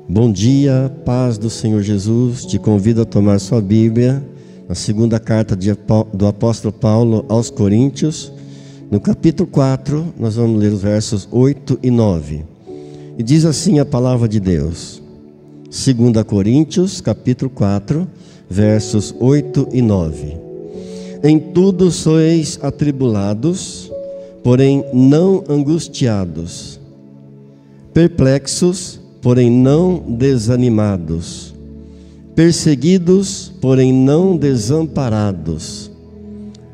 Bom dia, paz do Senhor Jesus. Te convido a tomar sua Bíblia, na segunda carta do apóstolo Paulo aos Coríntios, no capítulo 4, nós vamos ler os versos 8 e 9. E diz assim a palavra de Deus. 2 Coríntios, capítulo 4, versos 8 e 9. Em tudo sois atribulados, porém não angustiados, perplexos, porém não desanimados, perseguidos, porém não desamparados,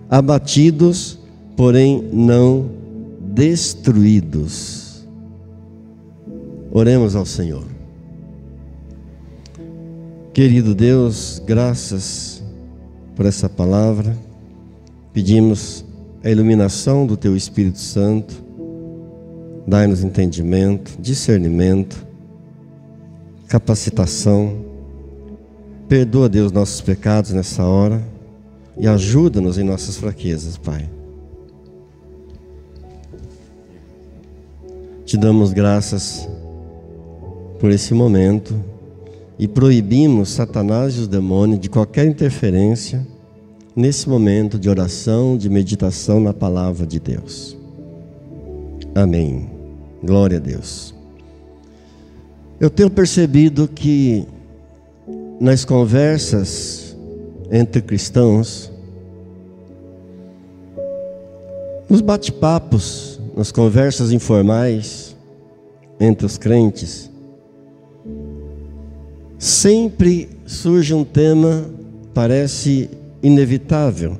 abatidos, porém não destruídos. Oremos ao Senhor. Querido Deus, graças por essa palavra. Pedimos a iluminação do Teu Espírito Santo. Dai-nos entendimento, discernimento, capacitação. Perdoa, Deus, nossos pecados nessa hora e ajuda-nos em nossas fraquezas, Pai. Te damos graças por esse momento e proibimos Satanás e os demônios de qualquer interferência nesse momento de oração, de meditação na palavra de Deus. Amém. Glória a Deus. Eu tenho percebido que nas conversas entre cristãos, nos bate-papos, nas conversas informais entre os crentes, sempre surge um tema, parece inevitável: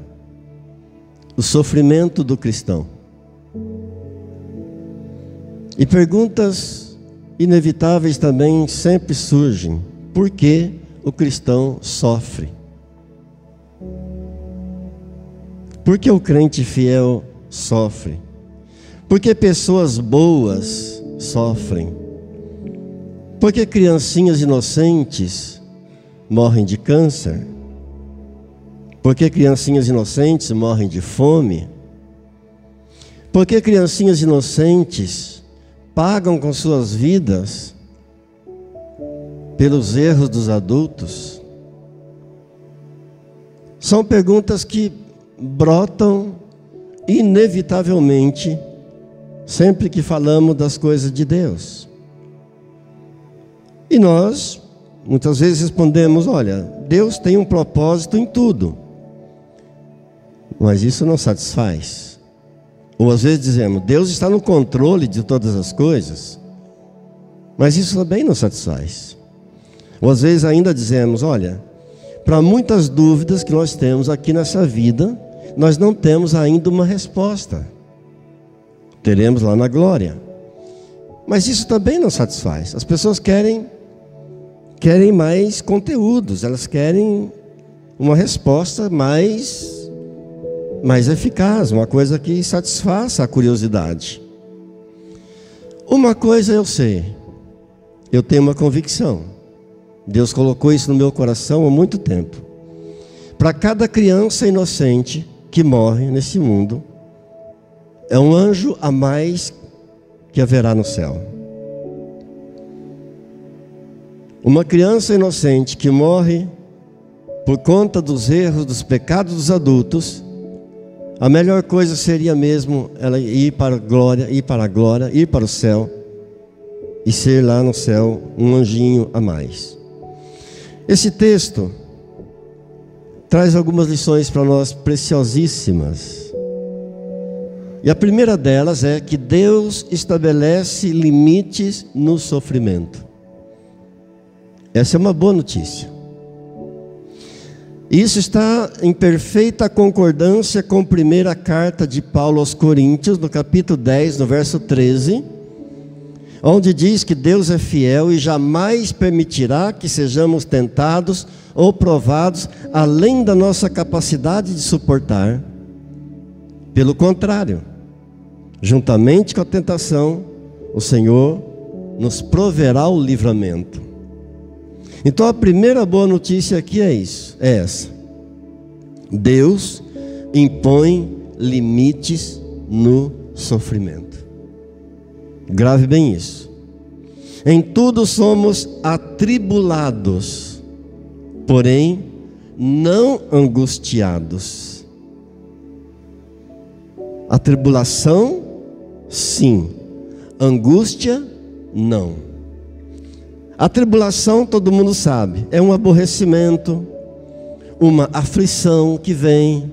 o sofrimento do cristão. E perguntas inevitáveis também sempre surgem: por que o cristão sofre? Por que o crente fiel sofre? Por que pessoas boas sofrem? Por que criancinhas inocentes morrem de câncer? Por que criancinhas inocentes morrem de fome? Por que criancinhas inocentes pagam com suas vidas pelos erros dos adultos? São perguntas que brotam inevitavelmente sempre que falamos das coisas de Deus. E nós, muitas vezes respondemos: olha, Deus tem um propósito em tudo. Mas isso não satisfaz. Ou às vezes dizemos: Deus está no controle de todas as coisas. Mas isso também não satisfaz. Ou às vezes ainda dizemos: olha, para muitas dúvidas que nós temos aqui nessa vida, nós não temos ainda uma resposta. Teremos lá na glória. Mas isso também não satisfaz. As pessoas querem mais conteúdos, elas querem uma resposta mais eficaz, uma coisa que satisfaça a curiosidade. Uma coisa eu sei, eu tenho uma convicção. Deus colocou isso no meu coração há muito tempo. Para cada criança inocente que morre nesse mundo, é um anjo a mais que haverá no céu. Uma criança inocente que morre por conta dos erros, dos pecados dos adultos, a melhor coisa seria mesmo ela ir para a glória, ir para o céu e ser lá no céu um anjinho a mais. Esse texto traz algumas lições para nós preciosíssimas. E a primeira delas é que Deus estabelece limites no sofrimento. Essa é uma boa notícia. Isso está em perfeita concordância com a primeira carta de Paulo aos Coríntios, no capítulo 10, no verso 13, onde diz que Deus é fiel e jamais permitirá que sejamos tentados ou provados além da nossa capacidade de suportar. Pelo contrário, juntamente com a tentação, o Senhor nos proverá o livramento. Então a primeira boa notícia aqui é essa: Deus impõe limites no sofrimento. Grave bem isso. Em tudo somos atribulados, porém não angustiados. A tribulação, sim. Angústia, não. A tribulação, todo mundo sabe, é um aborrecimento, uma aflição que vem,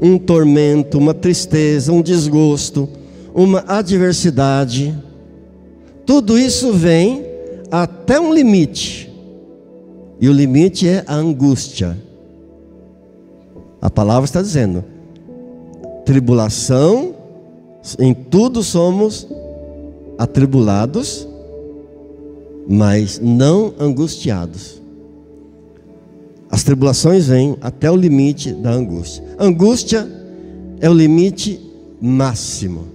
um tormento, uma tristeza, um desgosto, uma adversidade. Tudo isso vem até um limite. E o limite é a angústia. A palavra está dizendo: tribulação, em tudo somos atribulados, mas não angustiados. As tribulações vêm até o limite da angústia. Angústia é o limite máximo.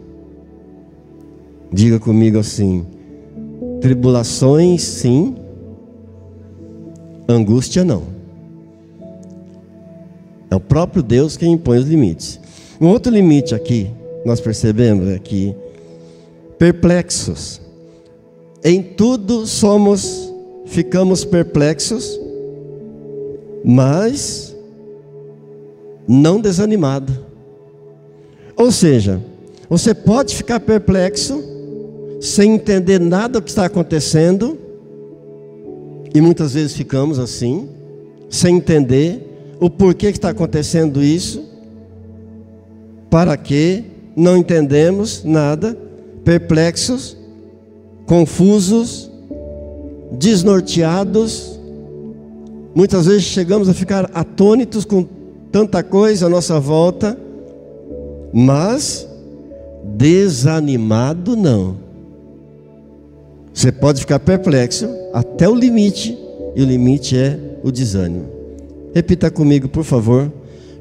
Diga comigo assim: tribulações sim, angústia não. É o próprio Deus quem impõe os limites. Um outro limite aqui, nós percebemos aqui, perplexos. Em tudo ficamos perplexos, mas não desanimado. Ou seja, você pode ficar perplexo, sem entender nada do que está acontecendo, e muitas vezes ficamos assim, sem entender o porquê que está acontecendo isso, para que não entendemos nada, perplexos, confusos, desnorteados. Muitas vezes chegamos a ficar atônitos com tanta coisa à nossa volta, mas desanimado não. Você pode ficar perplexo até o limite, e o limite é o desânimo. Repita comigo, por favor: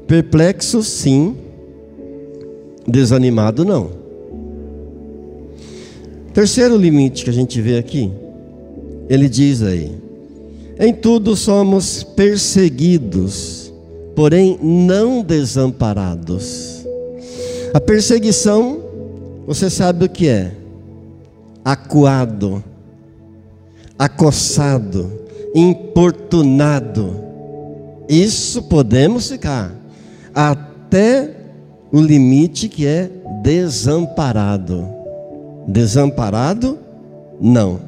perplexo sim, desanimado não. Terceiro limite que a gente vê aqui, ele diz aí: em tudo somos perseguidos, porém não desamparados. A perseguição, você sabe o que é? Acuado, acossado, importunado. Isso podemos ficar até o limite que é desamparado. Desamparado, não.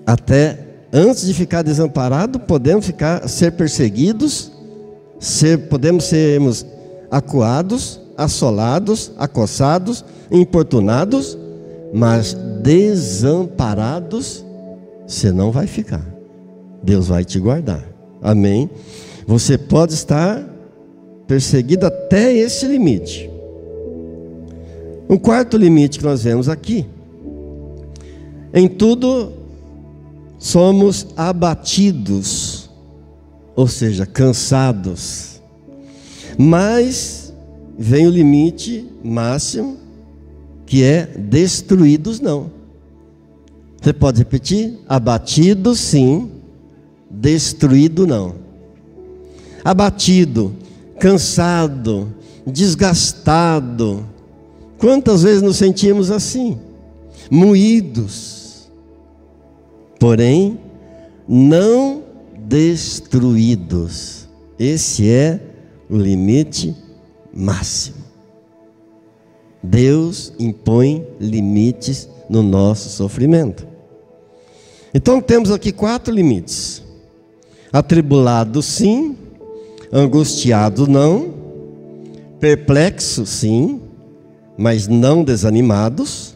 Até antes de ficar desamparado, podemos ser perseguidos, podemos sermos acuados, assolados, acossados, importunados, mas desamparados você não vai ficar. Deus vai te guardar. Amém? Você pode estar perseguido até esse limite. O quarto limite que nós vemos aqui: em tudo somos abatidos, ou seja, cansados. Mas vem o limite máximo, que é destruídos não. Você pode repetir? Abatido sim, destruído não. Abatido, cansado, desgastado. Quantas vezes nos sentimos assim? Moídos, porém não destruídos. Esse é o limite máximo. Deus impõe limites no nosso sofrimento. Então temos aqui 4 limites: atribulado sim, angustiado não, perplexo sim, mas não desanimados,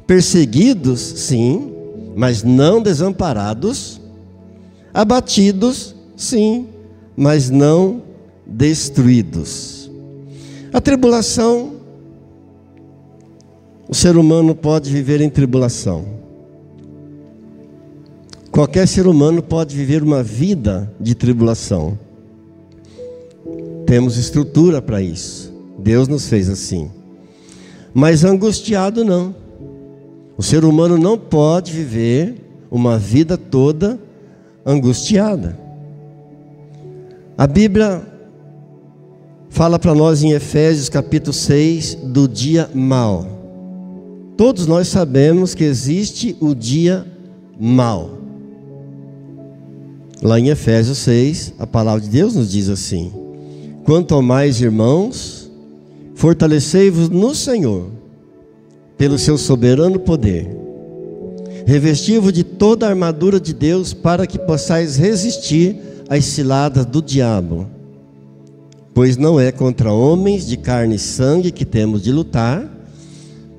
perseguidos sim, mas não desamparados, abatidos sim, mas não destruídos. A tribulação, o ser humano pode viver em tribulação. Qualquer ser humano pode viver uma vida de tribulação. Temos estrutura para isso. Deus nos fez assim. Mas angustiado não. O ser humano não pode viver uma vida toda angustiada. A Bíblia fala para nós em Efésios capítulo 6 do dia mau. Todos nós sabemos que existe o dia mau. Lá em Efésios 6, a palavra de Deus nos diz assim: quanto ao mais, irmãos, fortalecei-vos no Senhor, pelo seu soberano poder. Revesti-vos de toda a armadura de Deus, para que possais resistir às ciladas do diabo. Pois não é contra homens de carne e sangue que temos de lutar,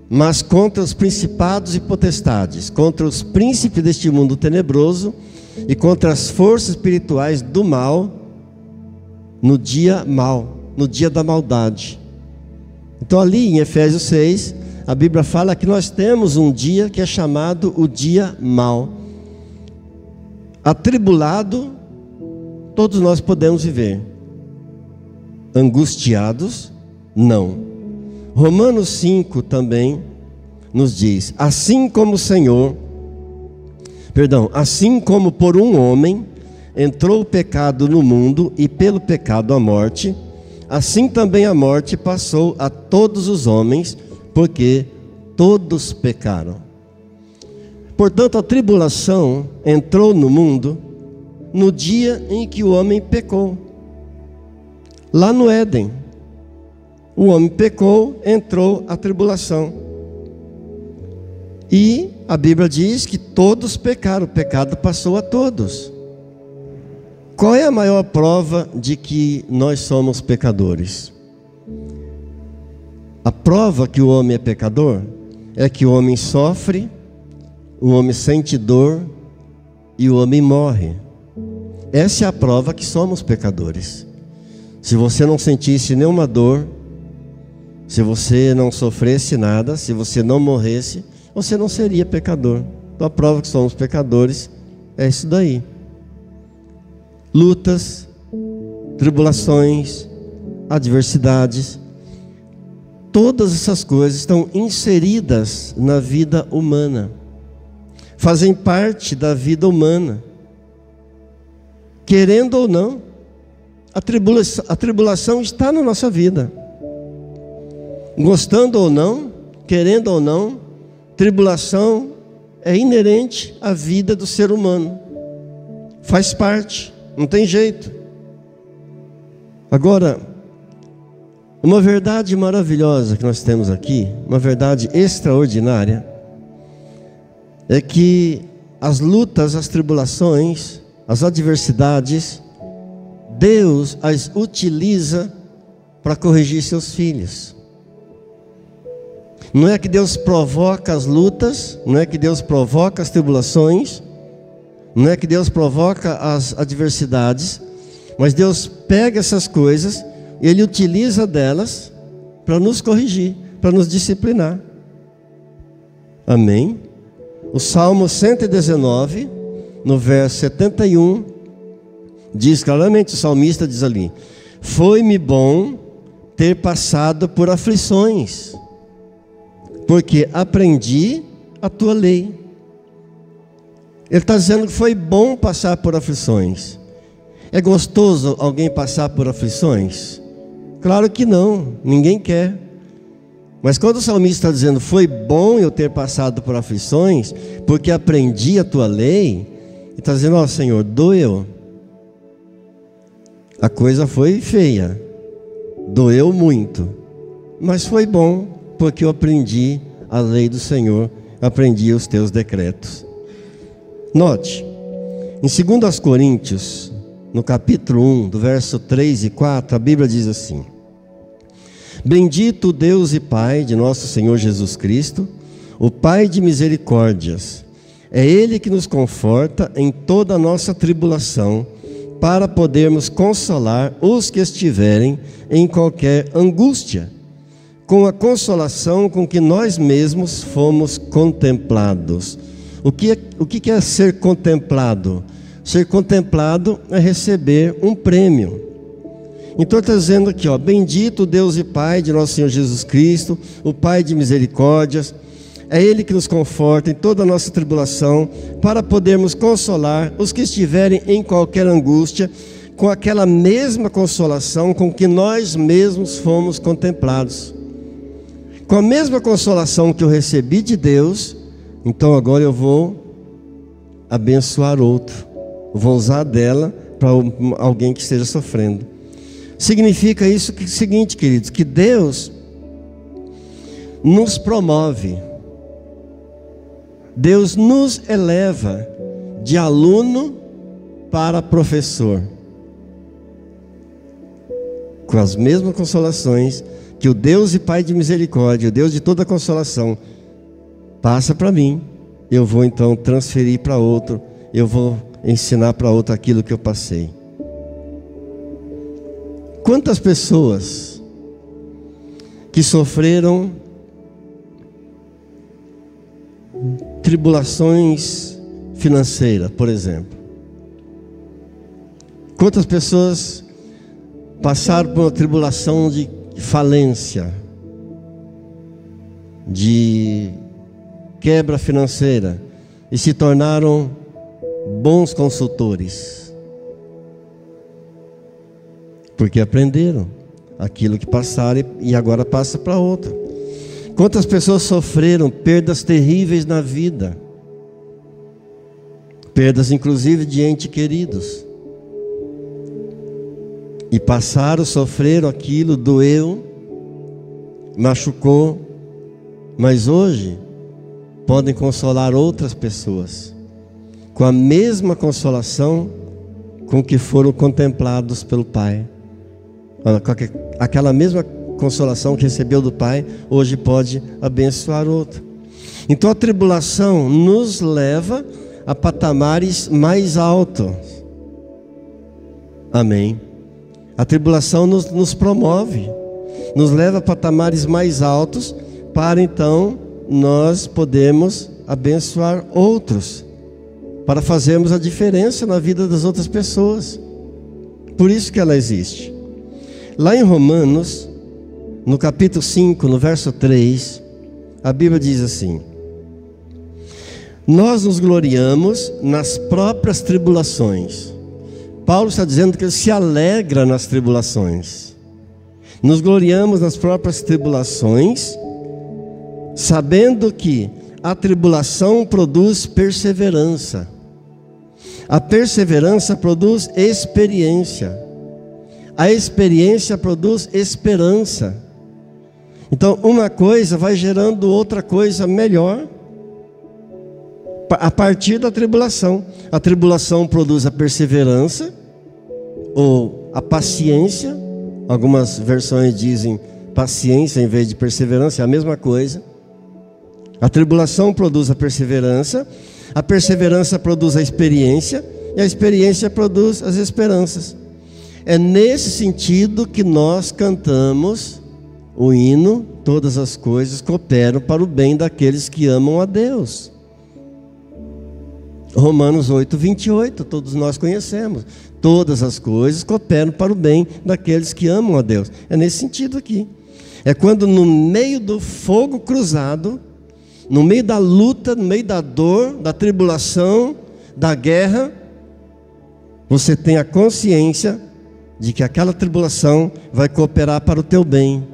mas contra os principados e potestades, contra os príncipes deste mundo tenebroso e contra as forças espirituais do mal, no dia mau, no dia da maldade. Então ali em Efésios 6, a Bíblia fala que nós temos um dia que é chamado o dia mau. Atribulado, todos nós podemos viver. Angustiados, não. Romanos 5 também nos diz: assim como por um homem entrou o pecado no mundo, e pelo pecado a morte, assim também a morte passou a todos os homens, porque todos pecaram. Portanto, a tribulação entrou no mundo no dia em que o homem pecou. Lá no Éden, o homem pecou, entrou a tribulação. E a Bíblia diz que todos pecaram, o pecado passou a todos. Qual é a maior prova de que nós somos pecadores? A prova que o homem é pecador é que o homem sofre, o homem sente dor e o homem morre. Essa é a prova que somos pecadores. Se você não sentisse nenhuma dor, se você não sofresse nada, se você não morresse, você não seria pecador. Então a prova que somos pecadores é isso daí. Lutas, tribulações, adversidades, todas essas coisas estão inseridas na vida humana, fazem parte da vida humana. Querendo ou não, a tribulação está na nossa vida. Gostando ou não, querendo ou não, tribulação é inerente à vida do ser humano. Faz parte, não tem jeito. Agora, uma verdade maravilhosa que nós temos aqui, uma verdade extraordinária, é que as lutas, as tribulações, as adversidades, Deus as utiliza para corrigir seus filhos. Não é que Deus provoca as lutas, não é que Deus provoca as tribulações, não é que Deus provoca as adversidades, mas Deus pega essas coisas e Ele utiliza delas para nos corrigir, para nos disciplinar. Amém? O Salmo 119, no verso 71, diz claramente, o salmista diz ali: foi-me bom ter passado por aflições, porque aprendi a tua lei. Ele está dizendo que foi bom passar por aflições. É gostoso alguém passar por aflições? Claro que não, ninguém quer. Mas quando o salmista está dizendo, foi bom eu ter passado por aflições, porque aprendi a tua lei, ele está dizendo, ó Senhor, doeu. A coisa foi feia, doeu muito, mas foi bom, porque eu aprendi a lei do Senhor, aprendi os teus decretos. Note, em 2 Coríntios, no capítulo 1, do verso 3 e 4, a Bíblia diz assim: bendito Deus e Pai de nosso Senhor Jesus Cristo, o Pai de misericórdias, é Ele que nos conforta em toda a nossa tribulação, para podermos consolar os que estiverem em qualquer angústia, com a consolação com que nós mesmos fomos contemplados. O que é ser contemplado? Ser contemplado é receber um prêmio. Então está dizendo aqui, ó, bendito Deus e Pai de nosso Senhor Jesus Cristo, o Pai de misericórdias, é Ele que nos conforta em toda a nossa tribulação, para podermos consolar os que estiverem em qualquer angústia, com aquela mesma consolação com que nós mesmos fomos contemplados. Com a mesma consolação que eu recebi de Deus, então agora eu vou abençoar outro. Eu vou usar dela para alguém que esteja sofrendo. Significa isso que é o seguinte, queridos, que Deus nos promove. Deus nos eleva de aluno para professor. Com as mesmas consolações que o Deus e Pai de misericórdia, o Deus de toda consolação, passa para mim, eu vou então transferir para outro, eu vou ensinar para outro aquilo que eu passei. Quantas pessoas que sofreram tribulações financeiras, por exemplo? Quantas pessoas passaram por uma tribulação de falência, de quebra financeira e se tornaram bons consultores? Porque aprenderam aquilo que passaram e agora passa para outro. Quantas pessoas sofreram perdas terríveis na vida? Perdas inclusive de entes queridos. E passaram, sofreram aquilo, doeu, machucou, mas hoje podem consolar outras pessoas com a mesma consolação com que foram contemplados pelo Pai. Aquela mesma consolação que recebeu do Pai, hoje pode abençoar outro. Então a tribulação nos leva a patamares mais altos. Amém. A tribulação nos promove, nos leva a patamares mais altos, para então nós podermos abençoar outros, para fazermos a diferença na vida das outras pessoas. Por isso que ela existe. Lá em Romanos, no capítulo 5, no verso 3, a Bíblia diz assim: nós nos gloriamos nas próprias tribulações. Paulo está dizendo que ele se alegra nas tribulações. Nos gloriamos nas próprias tribulações, sabendo que a tribulação produz perseverança. A perseverança produz experiência. A experiência produz esperança. Então, uma coisa vai gerando outra coisa melhor a partir da tribulação. A tribulação produz a perseverança ou a paciência. Algumas versões dizem paciência em vez de perseverança, é a mesma coisa. A tribulação produz a perseverança produz a experiência, e a experiência produz as esperanças. É nesse sentido que nós cantamos o hino: todas as coisas cooperam para o bem daqueles que amam a Deus. Romanos 8, 28, todos nós conhecemos. Todas as coisas cooperam para o bem daqueles que amam a Deus. É nesse sentido aqui. É quando no meio do fogo cruzado, no meio da luta, no meio da dor, da tribulação, da guerra, você tem a consciência de que aquela tribulação vai cooperar para o teu bem.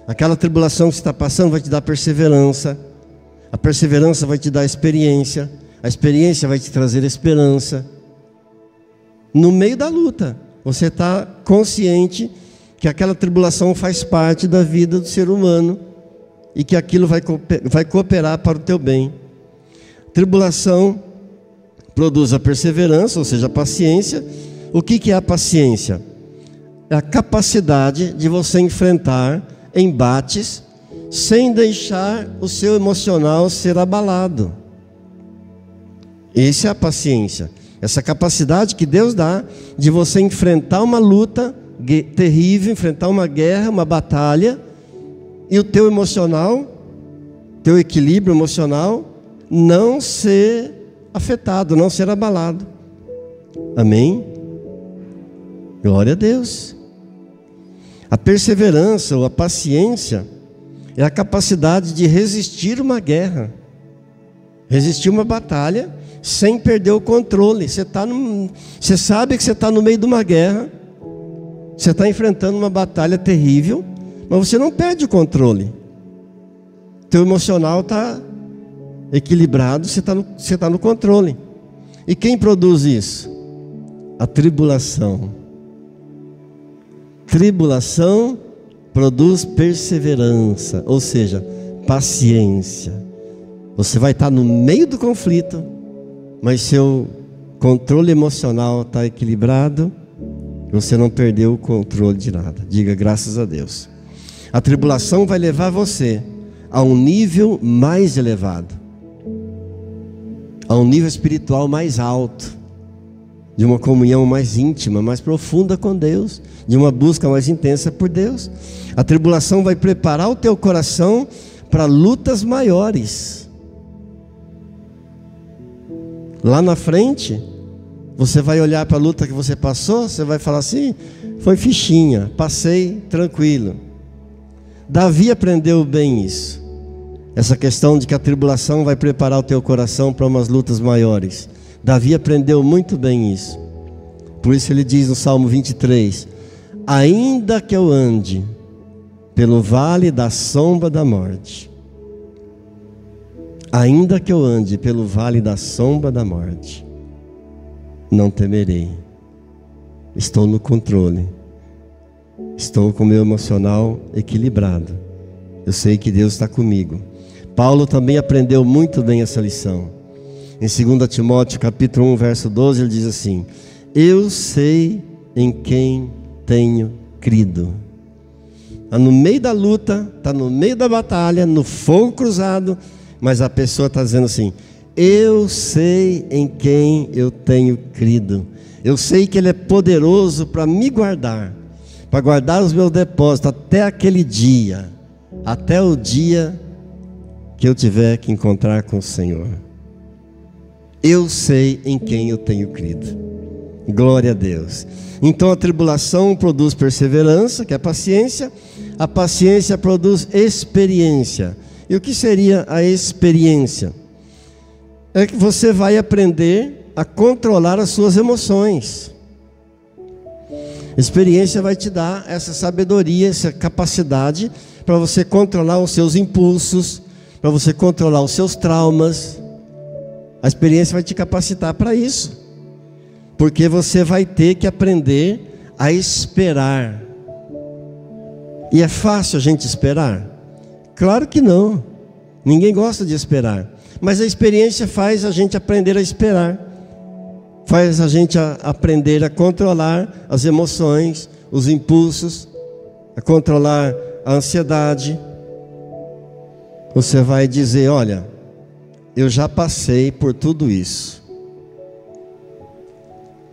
Aquela tribulação que você está passando vai te dar perseverança. A perseverança vai te dar experiência. A experiência vai te trazer esperança. No meio da luta, você está consciente que aquela tribulação faz parte da vida do ser humano e que aquilo vai cooperar para o teu bem. Tribulação produz a perseverança, ou seja, a paciência. O que é a paciência? É a capacidade de você enfrentar embates sem deixar o seu emocional ser abalado. Essa é a paciência, essa capacidade que Deus dá de você enfrentar uma luta terrível, enfrentar uma guerra, uma batalha, e o teu emocional, teu equilíbrio emocional, não ser afetado, não ser abalado. Amém? Glória a Deus. A perseverança ou a paciência é a capacidade de resistir uma guerra, resistir uma batalha, sem perder o controle. Você sabe que você está no meio de uma guerra, você está enfrentando uma batalha terrível, mas você não perde o controle. teu emocional está equilibrado, você está no controle. E quem produz isso? A tribulação. Tribulação produz perseverança, ou seja, paciência. Você vai estar no meio do conflito, mas seu controle emocional está equilibrado, você não perdeu o controle de nada. Diga graças a Deus. A tribulação vai levar você a um nível mais elevado, a um nível espiritual mais alto, de uma comunhão mais íntima, mais profunda com Deus, de uma busca mais intensa por Deus. A tribulação vai preparar o teu coração para lutas maiores. Lá na frente, você vai olhar para a luta que você passou, você vai falar assim: foi fichinha, passei tranquilo. Davi aprendeu bem isso, essa questão de que a tribulação vai preparar o teu coração para umas lutas maiores. Davi aprendeu muito bem isso. Por isso ele diz no Salmo 23: ainda que eu ande pelo vale da sombra da morte, ainda que eu ande pelo vale da sombra da morte, não temerei. Estou no controle. Estou com o meu emocional equilibrado. Eu sei que Deus está comigo. Paulo também aprendeu muito bem essa lição. Em 2 Timóteo capítulo 1, verso 12, ele diz assim: eu sei em quem tenho crido. Está no meio da luta, está no meio da batalha, no fogo cruzado, mas a pessoa está dizendo assim: eu sei em quem eu tenho crido. Eu sei que Ele é poderoso para me guardar, para guardar os meus depósitos até aquele dia, até o dia que eu tiver que encontrar com o Senhor. Eu sei em quem eu tenho crido. Glória a Deus. Então a tribulação produz perseverança, que é paciência. A paciência produz experiência. E o que seria a experiência? É que você vai aprender a controlar as suas emoções. Experiência vai te dar essa sabedoria, essa capacidade para você controlar os seus impulsos, para você controlar os seus traumas. A experiência vai te capacitar para isso, porque você vai ter que aprender a esperar. E é fácil a gente esperar? Claro que não. Ninguém gosta de esperar. Mas a experiência faz a gente aprender a esperar. Faz a gente aprender a controlar as emoções, os impulsos, a controlar a ansiedade. Você vai dizer: olha, eu já passei por tudo isso.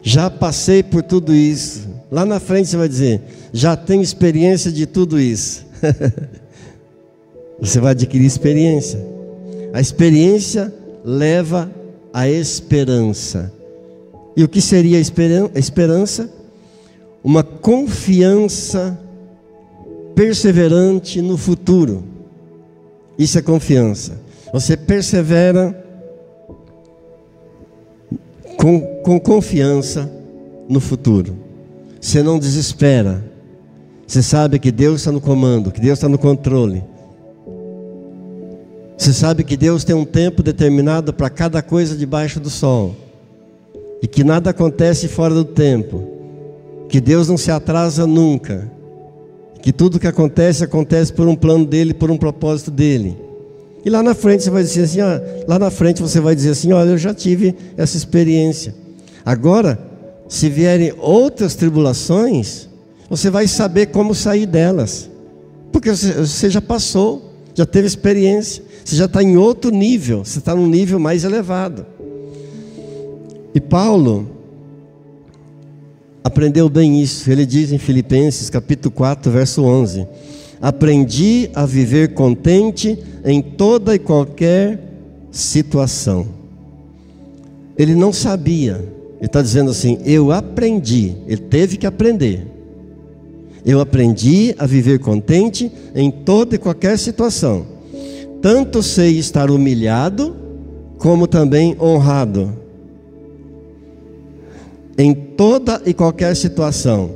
Já passei por tudo isso. Lá na frente você vai dizer: já tenho experiência de tudo isso. Você vai adquirir experiência. A experiência leva à esperança. E o que seria a esperança? Uma confiança perseverante no futuro. Isso é confiança. Você persevera com confiança no futuro. Você não desespera. Você sabe que Deus está no comando, que Deus está no controle. Você sabe que Deus tem um tempo determinado para cada coisa debaixo do sol. E que nada acontece fora do tempo. Que Deus não se atrasa nunca. Que tudo que acontece, acontece por um plano dele, por um propósito dele. E lá na frente você vai dizer assim, olha, eu já tive essa experiência. Agora, se vierem outras tribulações, você vai saber como sair delas. Porque você já passou, já teve experiência, você já está em outro nível, você está num nível mais elevado. E Paulo aprendeu bem isso. Ele diz em Filipenses capítulo 4, verso 11: aprendi a viver contente em toda e qualquer situação. Ele não sabia. Ele está dizendo assim: eu aprendi. Ele teve que aprender. Eu aprendi a viver contente em toda e qualquer situação. Tanto sei estar humilhado, como também honrado. Em toda e qualquer situação,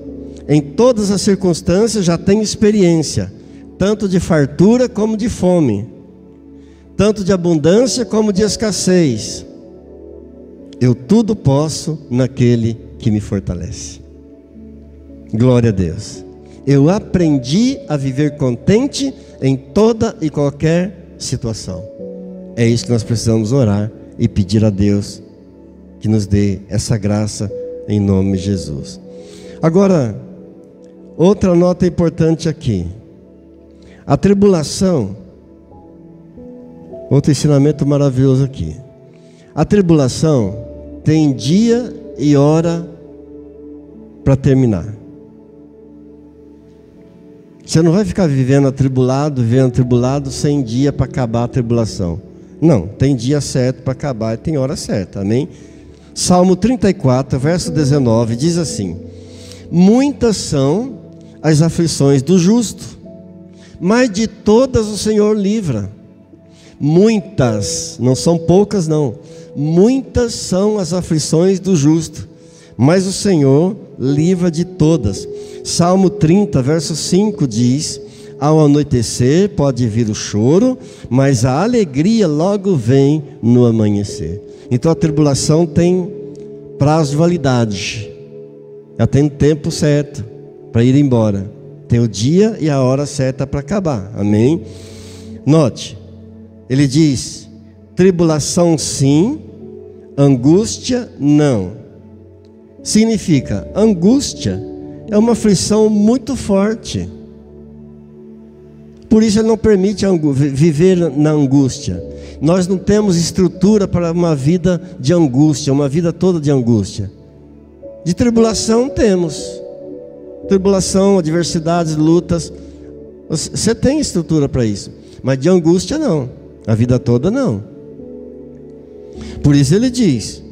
em todas as circunstâncias já tenho experiência, tanto de fartura como de fome. tanto de abundância como de escassez. Eu tudo posso naquele que me fortalece. Glória a Deus. Eu aprendi a viver contente em toda e qualquer situação. É isso que nós precisamos orar e pedir a Deus que nos dê essa graça em nome de Jesus. Agora, outra nota importante aqui. A tribulação, outro ensinamento maravilhoso aqui. A tribulação tem dia e hora para terminar. Você não vai ficar vivendo atribulado sem dia para acabar a tribulação. Não, tem dia certo para acabar e tem hora certa, amém? Salmo 34, verso 19, diz assim: muitas são as aflições do justo, mas de todas o Senhor livra. Muitas, não são poucas não, muitas são as aflições do justo, mas o Senhor livra de todas. Salmo 30, verso 5 diz: ao anoitecer pode vir o choro, mas a alegria logo vem no amanhecer. Então a tribulação tem prazo de validade, ela tem um tempo certo para ir embora, tem o dia e a hora certa para acabar, amém? Note, ele diz: tribulação sim, angústia não. Significa, angústia é uma aflição muito forte, por isso ele não permite viver na angústia. Nós não temos estrutura para uma vida de angústia, uma vida toda de angústia. De tribulação temos, tribulação, adversidades, lutas, você tem estrutura para isso, mas de angústia não, a vida toda não. Por isso ele diz: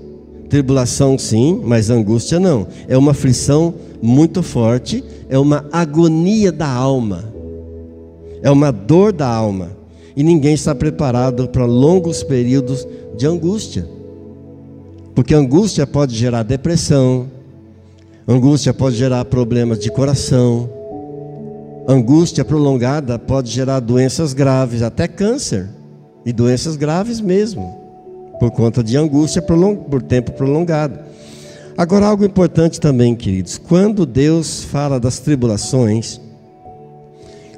tribulação sim, mas angústia não. É uma aflição muito forte, é uma agonia da alma, é uma dor da alma. E ninguém está preparado para longos períodos de angústia, porque angústia pode gerar depressão, angústia pode gerar problemas de coração, angústia prolongada pode gerar doenças graves, até câncer, e doenças graves mesmo, por conta de angústia por tempo prolongado. Agora, algo importante também, queridos: quando Deus fala das tribulações,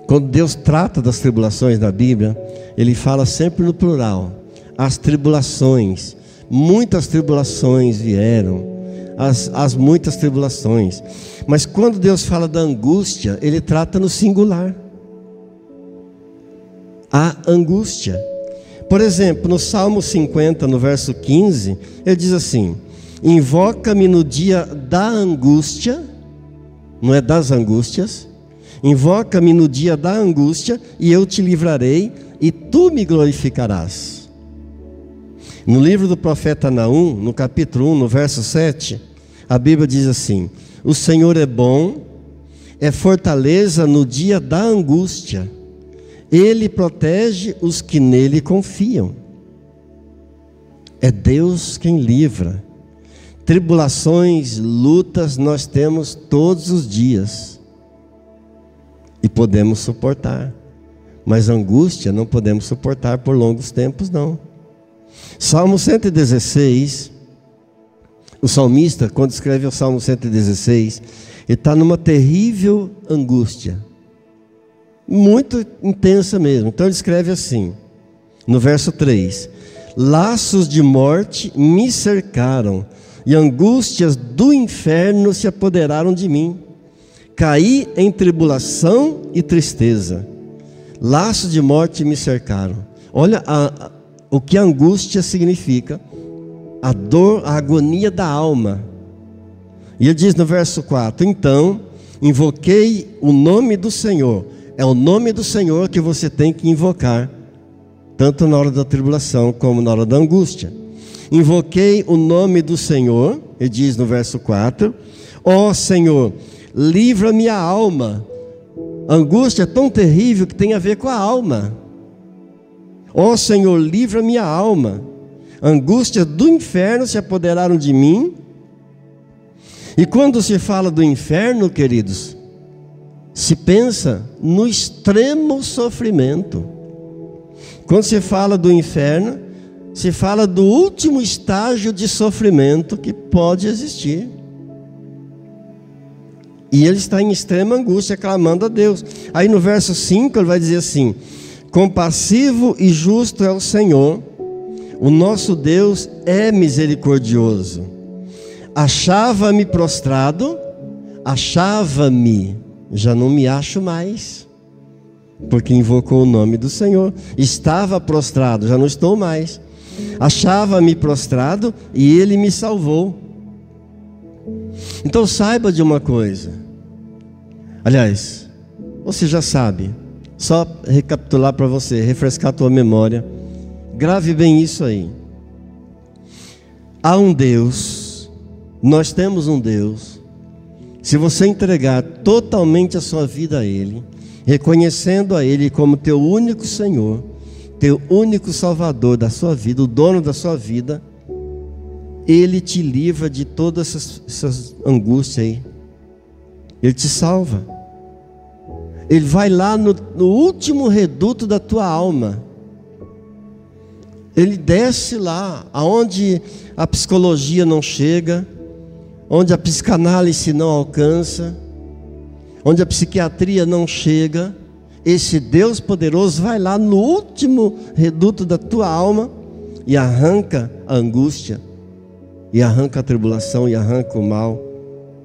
quando Deus trata das tribulações na Bíblia, Ele fala sempre no plural. As tribulações, muitas tribulações vieram, as muitas tribulações. Mas quando Deus fala da angústia, Ele trata no singular. A angústia. Por exemplo, no Salmo 50, no verso 15, ele diz assim: invoca-me no dia da angústia, não é das angústias. Invoca-me no dia da angústia e eu te livrarei e tu me glorificarás. No livro do profeta Naum, no capítulo 1, no verso 7, a Bíblia diz assim: o Senhor é bom, é fortaleza no dia da angústia, Ele protege os que nele confiam. É Deus quem livra. Tribulações, lutas nós temos todos os dias e podemos suportar, mas angústia não podemos suportar por longos tempos não. Salmo 116, o salmista, quando escreve o Salmo 116, ele está numa terrível angústia, muito intensa mesmo. Então ele escreve assim, no verso 3: laços de morte me cercaram, e angústias do inferno se apoderaram de mim. Caí em tribulação e tristeza, laços de morte me cercaram. Olha o que a angústia significa: a dor, a agonia da alma. E ele diz no verso 4: então invoquei o nome do Senhor. É o nome do Senhor que você tem que invocar, tanto na hora da tribulação como na hora da angústia. Invoquei o nome do Senhor, ele diz no verso 4: ó Senhor, livra-me a alma. A angústia é tão terrível que tem a ver com a alma. Ó Senhor, livra-me a alma. Angústias do inferno se apoderaram de mim. E quando se fala do inferno, queridos, se pensa no extremo sofrimento. Quando se fala do inferno, se fala do último estágio de sofrimento que pode existir. E ele está em extrema angústia, clamando a Deus. Aí no verso 5 ele vai dizer assim: compassivo e justo é o Senhor, o nosso Deus é misericordioso. Achava-me prostrado, achava-me, já não me acho mais, porque invocou o nome do Senhor. Estava prostrado, já não estou mais. Achava-me prostrado e Ele me salvou. Então saiba de uma coisa. Aliás, você já sabe. Só recapitular para você, refrescar a tua memória. Grave bem isso aí. Há um Deus, nós temos um Deus. Se você entregar totalmente a sua vida a Ele, reconhecendo a Ele como teu único Senhor, teu único Salvador da sua vida, o dono da sua vida, Ele te livra de todas essas angústias aí. Ele te salva. Ele vai lá no último reduto da tua alma. Ele desce lá, aonde a psicologia não chega, onde a psicanálise não alcança, onde a psiquiatria não chega. Esse Deus poderoso vai lá no último reduto da tua alma e arranca a angústia, e arranca a tribulação, e arranca o mal,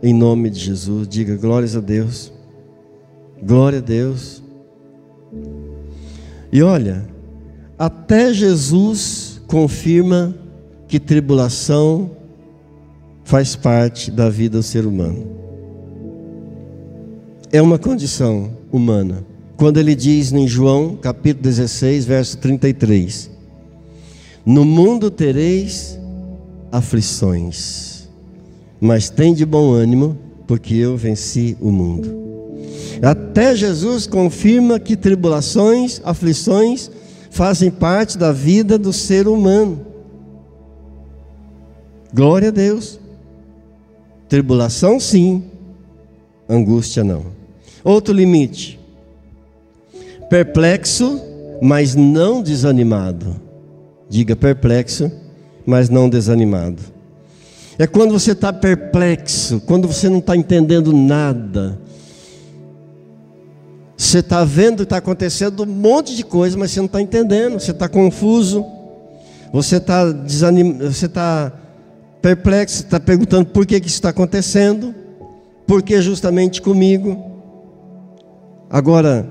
em nome de Jesus. Diga glórias a Deus, glória a Deus. E olha, até Jesus confirma que tribulação faz parte da vida do ser humano. É uma condição humana. Quando ele diz em João capítulo 16, verso 33: no mundo tereis aflições, mas tende bom ânimo, porque eu venci o mundo. Até Jesus confirma que tribulações, aflições fazem parte da vida do ser humano. Glória a Deus. Tribulação sim, angústia não. Outro limite: perplexo, mas não desanimado. Diga perplexo, mas não desanimado. É quando você está perplexo, quando você não está entendendo nada. Você está vendo que está acontecendo um monte de coisa, mas você não está entendendo. Você está confuso, você está desanimado, você está perplexo, você está perguntando por que isso está acontecendo, por que justamente comigo. Agora,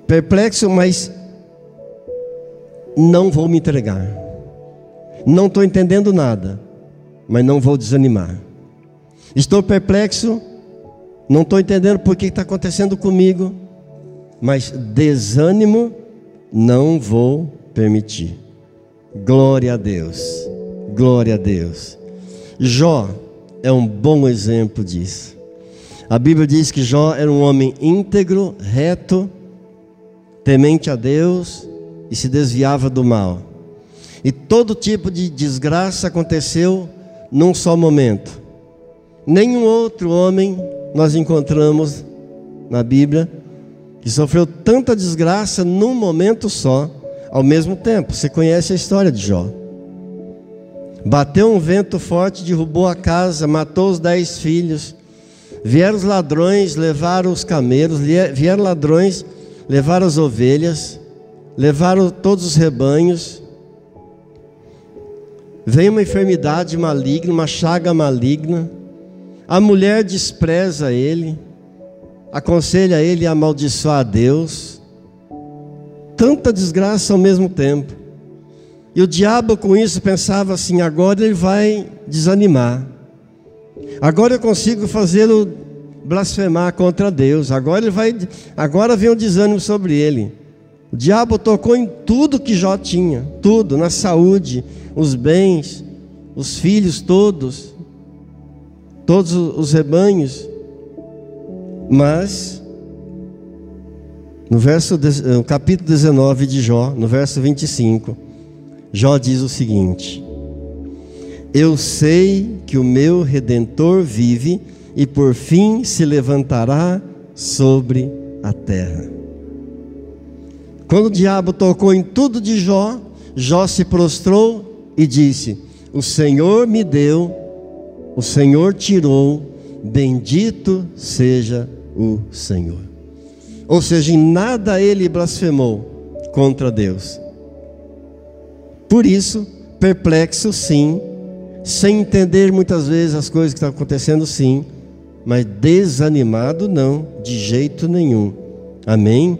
perplexo, mas não vou me entregar. Não estou entendendo nada, mas não vou desanimar. Estou perplexo, não estou entendendo por que está acontecendo comigo, mas desânimo não vou permitir. Glória a Deus, glória a Deus. Jó é um bom exemplo disso. A Bíblia diz que Jó era um homem íntegro, reto, temente a Deus e se desviava do mal. E todo tipo de desgraça aconteceu num só momento. Nenhum outro homem nós encontramos na Bíblia que sofreu tanta desgraça num momento só, ao mesmo tempo. Você conhece a história de Jó. Bateu um vento forte, derrubou a casa, matou os 10 filhos. Vieram os ladrões, levaram os camelos. Vieram ladrões, levaram as ovelhas, levaram todos os rebanhos. Veio uma enfermidade maligna, uma chaga maligna. A mulher despreza ele, aconselha ele a amaldiçoar a Deus. Tanta desgraça ao mesmo tempo. E o diabo com isso pensava assim: agora ele vai desanimar. Agora eu consigo fazê-lo blasfemar contra Deus. Agora vem o desânimo sobre ele. O diabo tocou em tudo que Jó tinha, tudo, na saúde, os bens, os filhos todos os rebanhos. Mas no capítulo 19 de Jó, no verso 25, Jó diz o seguinte: eu sei que o meu Redentor vive e por fim se levantará sobre a terra. Quando o diabo tocou em tudo de Jó, Jó se prostrou e disse: o Senhor me deu, o Senhor tirou, bendito seja o Senhor. Ou seja, em nada ele blasfemou contra Deus. Por isso, perplexo sim, sem entender muitas vezes as coisas que estão acontecendo sim, mas desanimado não, de jeito nenhum. Amém?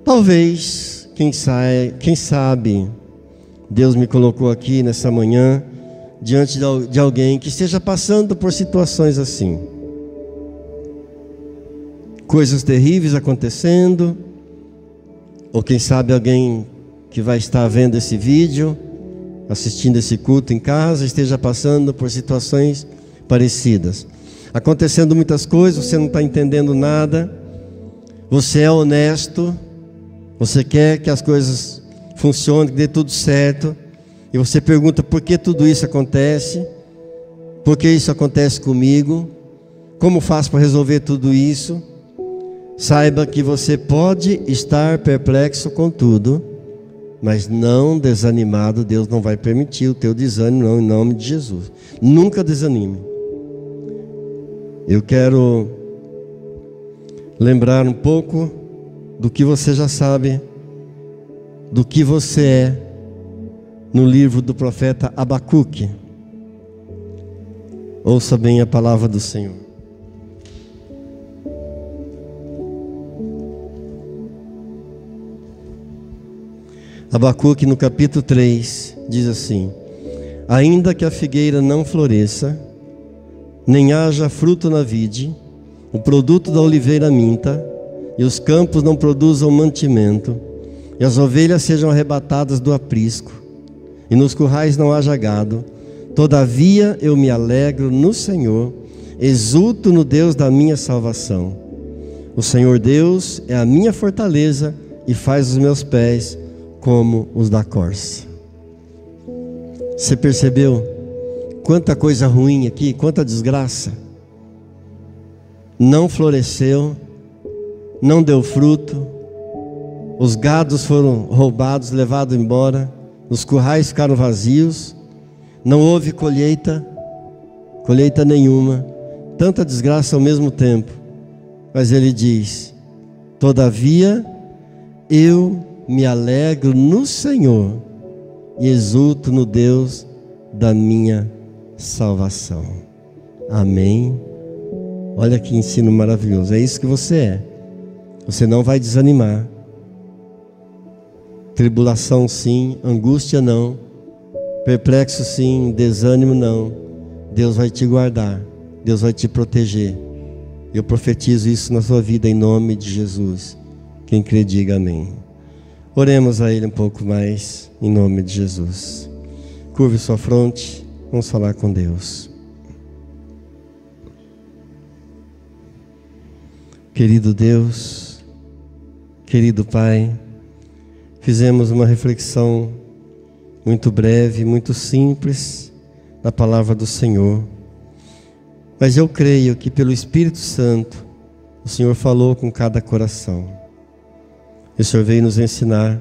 Talvez, quem sabe, Deus me colocou aqui nessa manhã, diante de alguém que esteja passando por situações assim. Coisas terríveis acontecendo, ou quem sabe alguém que vai estar vendo esse vídeo, assistindo esse culto em casa, esteja passando por situações parecidas. Acontecendo muitas coisas, você não está entendendo nada, você é honesto, você quer que as coisas funcionem, que dê tudo certo, e você pergunta por que tudo isso acontece, por que isso acontece comigo, como faço para resolver tudo isso? Saiba que você pode estar perplexo com tudo, mas não desanimado. Deus não vai permitir o teu desânimo, não, em nome de Jesus. Nunca desanime. Eu quero lembrar um pouco do que você já sabe, do que você é, no livro do profeta Abacuque. Ouça bem a palavra do Senhor. Abacuque, no capítulo 3, diz assim: ainda que a figueira não floresça, nem haja fruto na vide, o produto da oliveira minta, e os campos não produzam mantimento, e as ovelhas sejam arrebatadas do aprisco, e nos currais não haja gado, todavia eu me alegro no Senhor, exulto no Deus da minha salvação. O Senhor Deus é a minha fortaleza, e faz os meus pés como os da corça. Você percebeu quanta coisa ruim aqui, quanta desgraça? Não floresceu, não deu fruto, os gados foram roubados, levados embora, os currais ficaram vazios, não houve colheita nenhuma, tanta desgraça ao mesmo tempo. Mas ele diz: todavia eu me alegro no Senhor e exulto no Deus da minha salvação. Amém? Olha que ensino maravilhoso. É isso que você é. Você não vai desanimar. Tribulação sim, angústia não, perplexo sim, desânimo não. Deus vai te guardar, Deus vai te proteger. Eu profetizo isso na sua vida em nome de Jesus. Quem crê, diga amém. Oremos a Ele um pouco mais, em nome de Jesus. Curve sua fronte, vamos falar com Deus. Querido Deus, querido Pai, fizemos uma reflexão muito breve, muito simples, da palavra do Senhor. Mas eu creio que pelo Espírito Santo, o Senhor falou com cada coração. O Senhor veio nos ensinar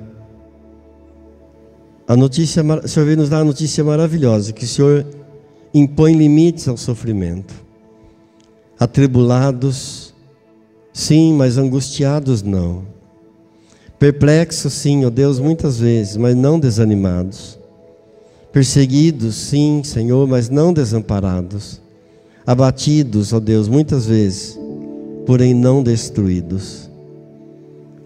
o Senhor veio nos dar a notícia maravilhosa, que o Senhor impõe limites ao sofrimento. Atribulados, sim, mas angustiados não. Perplexos, sim, ó Deus, muitas vezes, mas não desanimados. Perseguidos, sim, Senhor, mas não desamparados. Abatidos, ó Deus, muitas vezes, porém não destruídos.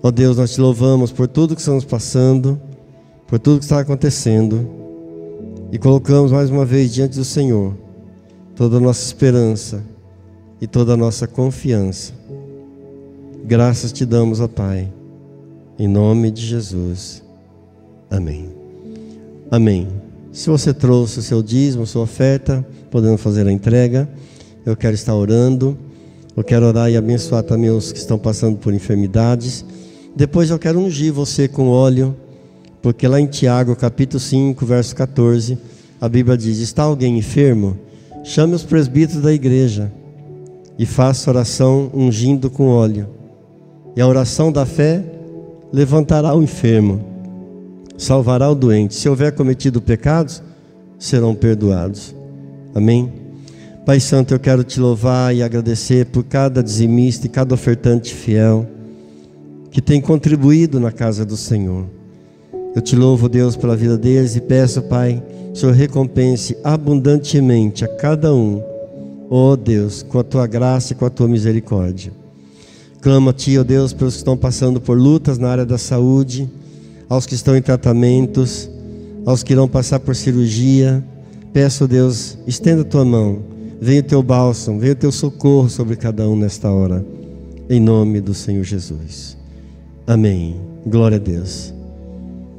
Ó Deus, nós te louvamos por tudo que estamos passando, por tudo que está acontecendo, e colocamos mais uma vez diante do Senhor toda a nossa esperança e toda a nossa confiança. Graças te damos, ó Pai, em nome de Jesus. Amém. Amém. Se você trouxe o seu dízimo, sua oferta, podemos fazer a entrega. Eu quero estar orando. Eu quero orar e abençoar também os que estão passando por enfermidades. Depois eu quero ungir você com óleo, porque lá em Tiago, capítulo 5, verso 14, a Bíblia diz: está alguém enfermo? Chame os presbíteros da igreja e faça oração ungindo com óleo. E a oração da fé levantará o enfermo, salvará o doente. Se houver cometido pecados, serão perdoados. Amém? Pai Santo, eu quero te louvar e agradecer por cada dizimista e cada ofertante fiel que tem contribuído na casa do Senhor. Eu te louvo, Deus, pela vida deles e peço, Pai, que o Senhor recompense abundantemente a cada um, ó Deus, com a tua graça e com a tua misericórdia. Clamo a Ti, ó Deus, pelos que estão passando por lutas na área da saúde, aos que estão em tratamentos, aos que irão passar por cirurgia. Peço, ó Deus, estenda a tua mão, venha o teu bálsamo, venha o teu socorro sobre cada um nesta hora, em nome do Senhor Jesus. Amém. Glória a Deus.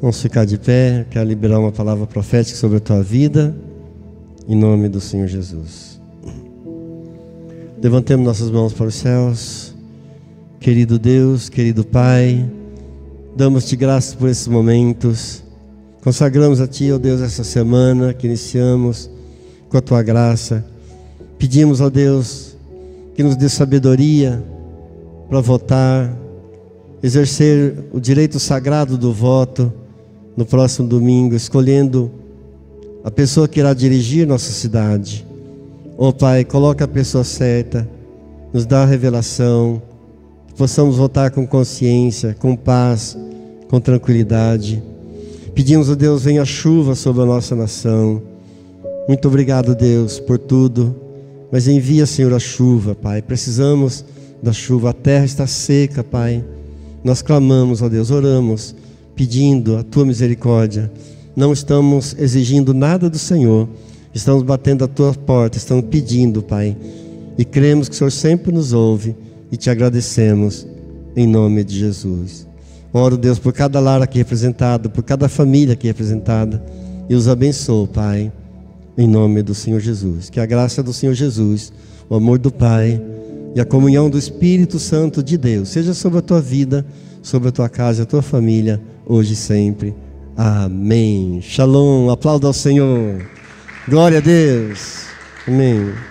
Vamos ficar de pé, quero liberar uma palavra profética sobre a tua vida, em nome do Senhor Jesus. Levantemos nossas mãos para os céus. Querido Deus, querido Pai, damos-te graças por esses momentos. Consagramos a Ti, ó Deus, essa semana que iniciamos com a Tua graça. Pedimos, ó Deus, que nos dê sabedoria para votar, exercer o direito sagrado do voto no próximo domingo, escolhendo a pessoa que irá dirigir nossa cidade. Ó Pai, coloca a pessoa certa, nos dá a revelação, que possamos votar com consciência, com paz, com tranquilidade. Pedimos, ó Deus, venha a chuva sobre a nossa nação. Muito obrigado, Deus, por tudo, mas envia, Senhor, a chuva, Pai. Precisamos da chuva, a terra está seca, Pai. Nós clamamos, ó Deus, oramos, pedindo a Tua misericórdia. Não estamos exigindo nada do Senhor, estamos batendo a Tua porta, estamos pedindo, Pai, e cremos que o Senhor sempre nos ouve e Te agradecemos, em nome de Jesus. Oro, Deus, por cada lar aqui representado, por cada família aqui representada, e os abençoo, Pai, em nome do Senhor Jesus. Que a graça do Senhor Jesus, o amor do Pai e a comunhão do Espírito Santo de Deus seja sobre a tua vida, sobre a tua casa e a tua família, hoje e sempre. Amém. Shalom. Aplauda ao Senhor. Glória a Deus. Amém.